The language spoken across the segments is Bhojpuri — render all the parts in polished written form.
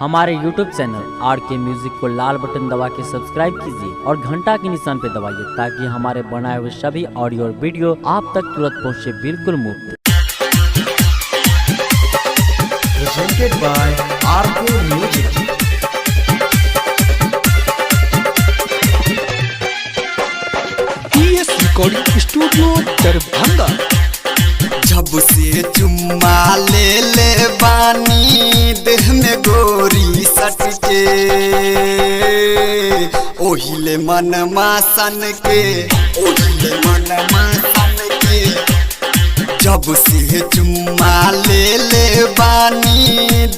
हमारे YouTube चैनल आर के म्यूजिक को लाल बटन दबा के सब्सक्राइब कीजिए और घंटा के निशान पे दबाइए ताकि हमारे बनाए हुए सभी ऑडियो और वीडियो आप तक तुरंत पहुंचे बिल्कुल मुफ्त। Presented by RK Music. PS Recording Studio Darbhanga. जब से चुम्मा ले बानी देह में गोरी सटके ओहिले मन मासन के ओहिले मन मासन के। जब से चुम्मा ले बानी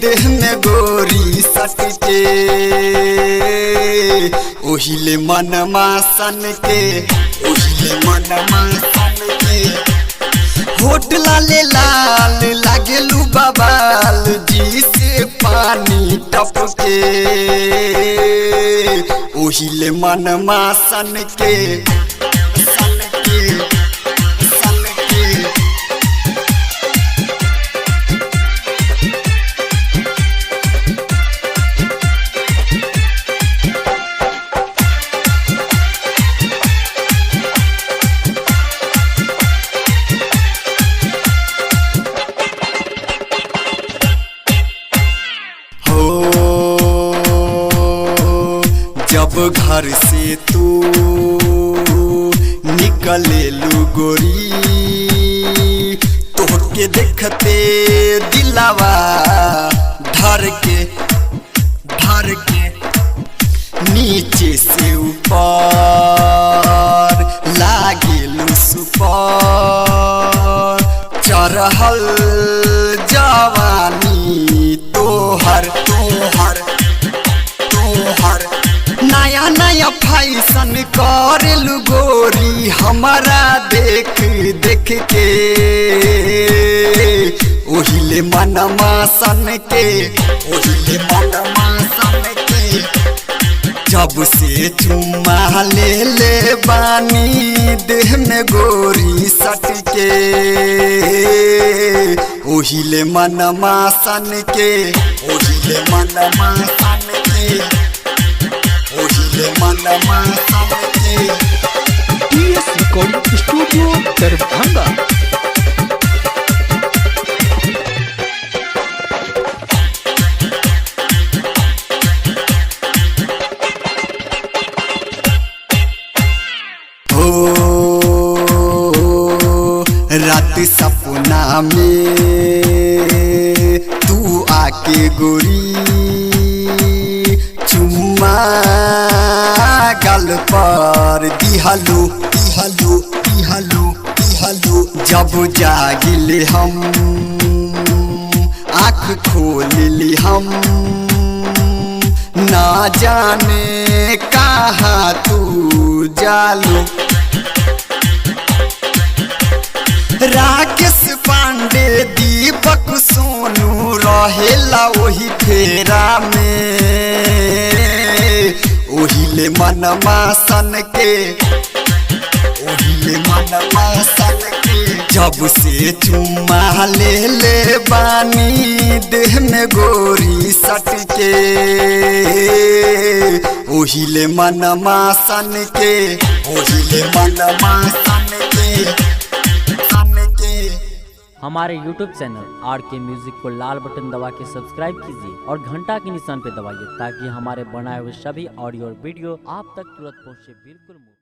देह में गोरी सटके ओहिले मन मासन के ओहिले मन मासन के। होठ लाले लाल लागेलू बबाल जी से पानी टपके ओहिले मन मासन के सन के सन के। जब घर से तू निकलेलू गोरी तोहके देखते दिलावा धर के नीचे से ऊपर लागेलू सुपर चढ़ल जवानी तोहर तोहर तोहर नया नया फैशन करेलू गोरी हमारा देख देख के ओहिले मन मासन के ओहिले मन मासन के। जब से चुम्मा ले बानी देह में गोरी सटके ओहिले मन मासन के ओहिले मन मासन के ओहिले मन मासन के। PS Recording Studio Darbhanga. रात सपना में तू आके गोरी चुम्मा गल पर दिहलू दिहलू दिहलू दिहलू। जब जागिले हम आँख खोलली हम ना जाने कहाँ तू जालू। राकेश पांडे दीपक सोनू रहेला वही फेरा में ओहिले मन मासन के ओहिले मन मासन के। जब से चुम्मा ले बानी देह में गोरी सटके ओहिले मन मासन के ओहिले मन मासन के। हमारे YouTube चैनल आर के म्यूजिक को लाल बटन दबा के सब्सक्राइब कीजिए और घंटा के निशान पे दबाइए ताकि हमारे बनाए हुए सभी ऑडियो और वीडियो आप तक तुरंत पहुंचे बिल्कुल मुफ्त।